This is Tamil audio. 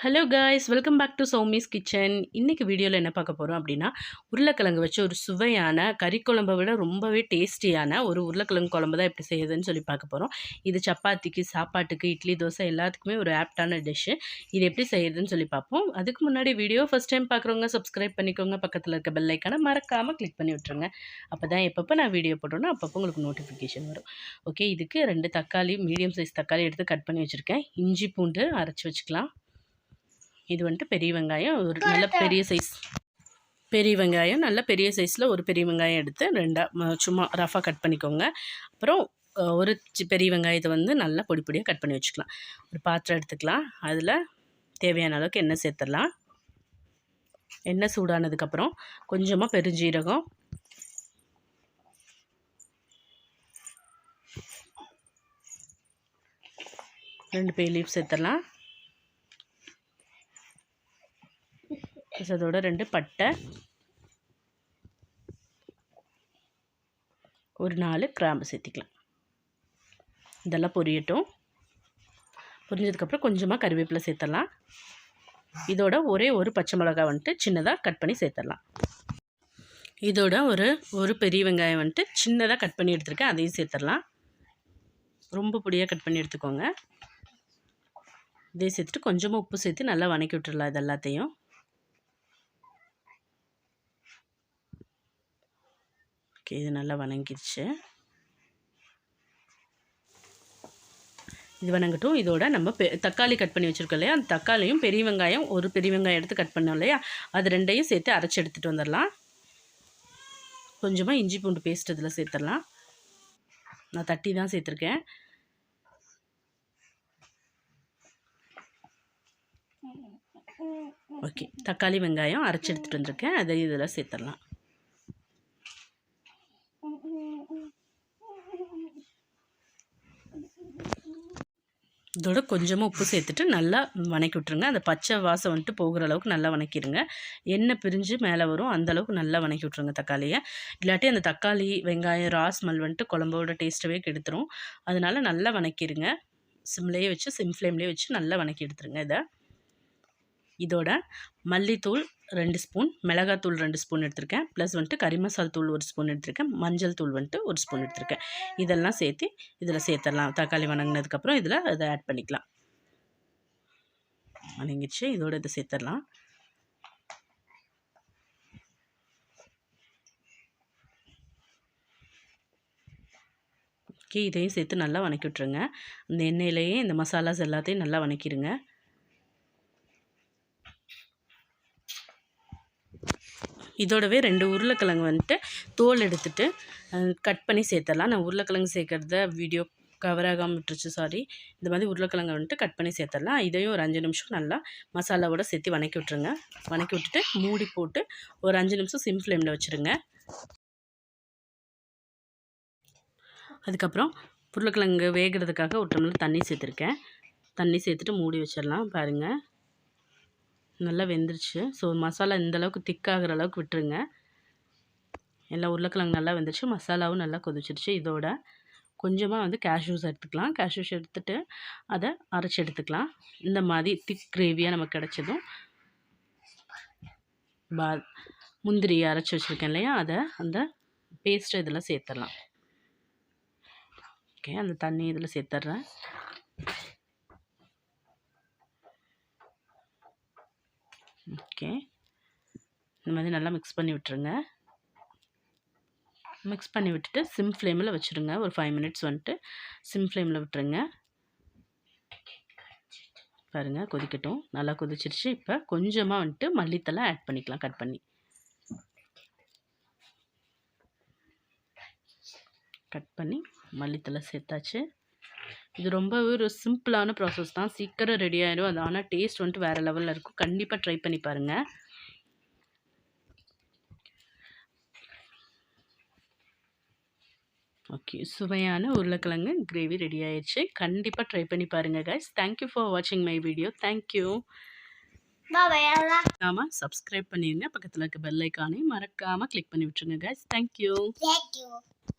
Hello guys, welcome back to Soumi's kitchen. இன்றைக்கி வீடியோவில் என்ன பார்க்க போகிறோம் அப்படின்னா, உருளைக்கிழங்கு வச்சு ஒரு சுவையான கறி குழம்பை விட ரொம்பவே டேஸ்டியான ஒரு உருளைக்கிழங்கு குழம்பு தான் எப்படி செய்யுதுன்னு சொல்லி பார்க்க போகிறோம். இது சப்பாத்திக்கு, சாப்பாட்டுக்கு, இட்லி, தோசை எல்லாத்துக்குமே ஒரு ஆப்டான டிஷ்ஷு. இது எப்படி செய்யுதுன்னு சொல்லி பார்ப்போம். அதுக்கு முன்னாடி வீடியோ ஃபஸ்ட் டைம் பார்க்குறவங்க சப்ஸ்கிரைப் பண்ணிக்கோங்க. பக்கத்தில் இருக்க பெல் ஐக்கானை மறக்காமல் கிளிக் பண்ணி விட்ருங்க. அப்போ தான் எப்பப்போ நான் வீடியோ போட்டோன்னா அப்பப்போ உங்களுக்கு நோட்டிஃபிகேஷன் வரும். ஓகே, இதுக்கு 2 தக்காளி, மீடியம் சைஸ் தக்காளி எடுத்து கட் பண்ணி வச்சுருக்கேன். இஞ்சி பூண்டு அரைச்சி வச்சுக்கலாம். இது வந்துட்டு பெரிய வெங்காயம், ஒரு நல்ல பெரிய வெங்காயம் நல்ல பெரிய சைஸில் ஒரு பெரிய வெங்காயம் எடுத்து சும்மா ரஃபாக கட் பண்ணிக்கோங்க. அப்புறம் ஒரு பெரிய வெங்காயத்தை வந்து நல்லா பொடி பொடியாக கட் பண்ணி வச்சுக்கலாம். ஒரு பாத்திரம் எடுத்துக்கலாம். அதில் தேவையான அளவுக்கு எண்ணெய் சேர்த்துடலாம். எண்ணெய் சூடானதுக்கப்புறம் கொஞ்சமாக பெருஞ்சீரகம், ரெண்டு பே லீஃப் சேர்த்துடலாம். அதோட 2 பட்டை, ஒரு 4 கிராம்பு சேர்த்திக்கலாம். இதெல்லாம் பொரியட்டும். பொரிஞ்சதுக்கப்புறம் கொஞ்சமாக கறிவேப்பிலை சேர்த்துடலாம். இதோட ஒரே ஒரு பச்சை மிளகா வந்துட்டு சின்னதாக கட் பண்ணி சேர்த்துடலாம். இதோட ஒரு பெரிய வெங்காயம் வந்துட்டு சின்னதாக கட் பண்ணி எடுத்துருக்கேன், அதையும் சேர்த்துடலாம். ரொம்ப பொடியாக கட் பண்ணி எடுத்துக்கோங்க. இதையும் சேர்த்துட்டு கொஞ்சமாக உப்பு சேர்த்து நல்லா வதக்கி விட்டுடலாம். இது எல்லாத்தையும் இது நல்லா வணங்கிடுச்சு. இது வணங்கட்டும். இதோட நம்ம தக்காளி கட் பண்ணி வச்சுருக்கோம் இல்லையா, அந்த தக்காளியும் பெரிய வெங்காயம் ஒரு பெரிய வெங்காயம் எடுத்து கட் பண்ணோம் இல்லையா, அது 2ஐயும் சேர்த்து அரைச்சி எடுத்துகிட்டு வந்துடலாம். கொஞ்சமாக இஞ்சி பூண்டு பேஸ்ட் இதில் சேர்த்துடலாம். நான் தட்டி தான் சேர்த்துருக்கேன். ஓகே, தக்காளி வெங்காயம் அரைச்சி எடுத்துகிட்டு வந்திருக்கேன், அதை இதில் சேர்த்துடலாம். இதோட கொஞ்சமாக உப்பு சேர்த்துட்டு நல்லா வதக்கி விட்ருங்க. அந்த பச்சை வாசம் வந்துட்டு போகிற அளவுக்கு நல்லா வதக்கிடுங்க. எண்ணெய் பிரிஞ்சு மேலே வரும், அந்தளவுக்கு நல்லா வதக்கி விட்ருங்க தக்காளியை. இல்லாட்டி அந்த தக்காளி வெங்காயம் ஸ்மெல் வந்துட்டு குழம்போட டேஸ்ட்டவே கெடுத்துரும். அதனால் நல்லா வதக்கிடுங்க. சிம் ஃப்ளேம்லேயே வச்சு நல்லா வதக்கி எடுத்துருங்க. இதோட மல்லித்தூள் 2 ஸ்பூன், மிளகாத்தூள் 2 ஸ்பூன் எடுத்திருக்கேன். ப்ளஸ் வந்துட்டு கறி மசால் தூள் 1 ஸ்பூன் எடுத்திருக்கேன். மஞ்சள் தூள் வந்துட்டு 1 ஸ்பூன் எடுத்திருக்கேன். இதெல்லாம் சேர்த்து இதில் சேர்த்துடலாம். தக்காளி வதங்கினதுக்கப்புறம் இதில் அதை ஆட் பண்ணிக்கலாம். வதங்கிடுச்சு. இதோட இதை சேர்த்துடலாம். ஓகே, இதையும் சேர்த்து நல்லா வதக்கி விட்ருங்க. அந்த எண்ணெயிலேயே இந்த மசாலாஸ் எல்லாத்தையும் நல்லா வதக்கிடுங்க. இதோடவே 2 உருளைக்கிழங்கு வந்துட்டு தோல் எடுத்துகிட்டு கட் பண்ணி சேர்த்துடலாம். நான் உருளைக்கிழங்கு சேர்க்குறத வீடியோ கவர் ஆகாமல் விட்டுருச்சு, சாரி. இந்த மாதிரி உருளைக்கிழங்கு வந்துட்டு கட் பண்ணி சேர்த்துடலாம். இதையும் ஒரு 5 நிமிஷம் நல்லா மசாலாவோட சேர்த்து வதக்கி விட்ருங்க. வதக்கி விட்டுட்டு மூடி போட்டு ஒரு 5 நிமிஷம் சிம் ஃப்ளேமில் வச்சுருங்க. அதுக்கப்புறம் உருளைக்கிழங்கு வேகிறதுக்காக ஒரு டம்ளர் தண்ணி சேர்த்துருக்கேன். தண்ணி சேர்த்துட்டு மூடி வச்சிடலாம். பாருங்கள், நல்லா வெந்துருச்சு. ஸோ மசாலா இந்தளவுக்கு திக்காகிற அளவுக்கு விட்டுருங்க. எல்லாம் உருளைக்கிழங்கு நல்லா வெந்துருச்சு, மசாலாவும் நல்லா கொதிச்சிருச்சு. இதோட கொஞ்சமாக வந்து கேஷ்யூஸ் எடுத்துக்கலாம். கேஷ்யூஸ் எடுத்துகிட்டு அதை அரைச்சி எடுத்துக்கலாம். இந்த மாதிரி திக் கிரேவியாக நமக்கு கிடச்சதும் முந்திரி அரைச்சி வச்சுருக்கேன் இல்லையா, அதை அந்த பேஸ்ட்டை இதில் சேர்த்துடலாம். ஓகே, அந்த தண்ணி இதில் சேர்த்துட்றேன். ஓகே, இந்த மாதிரி நல்லா மிக்ஸ் பண்ணி விட்டுருங்க. மிக்ஸ் பண்ணி விட்டுட்டு சிம் ஃப்ளேமில் வச்சுருங்க. ஒரு 5 மினிட்ஸ் வந்துட்டு சிம் ஃப்ளேமில் விட்டுருங்க. பாருங்கள், கொதிக்கட்டும். நல்லா கொதிச்சிருச்சு. இப்போ கொஞ்சமாக வந்துட்டு மல்லித்தலை ஆட் பண்ணிக்கலாம். கட் பண்ணி மல்லித்தலை சேர்த்தாச்சு. இது ரொம்பவே ஒரு சிம்பிளான ப்ராசஸ் தான், சீக்கிரம் ரெடி ஆகிடும். அது ஆனால் டேஸ்ட் வந்துட்டு வேறு லெவலில் இருக்கும். கண்டிப்பாக ட்ரை பண்ணி பாருங்கள். ஓகே, சுவையான உருளைக்கிழங்கு கிரேவி ரெடி ஆயிடுச்சு. கண்டிப்பாக ட்ரை பண்ணி பாருங்கள் கைஸ். தேங்க்யூ ஃபார் வாட்சிங் மை வீடியோ. தேங்க்யூ. மறக்காமல் சப்ஸ்கிரைப் பண்ணிடுங்க. பக்கத்தில் இருக்க பெல் ஐக்கானையும் மறக்காமல் கிளிக் பண்ணி விட்டுருங்க கைஸ். தேங்க்யூ.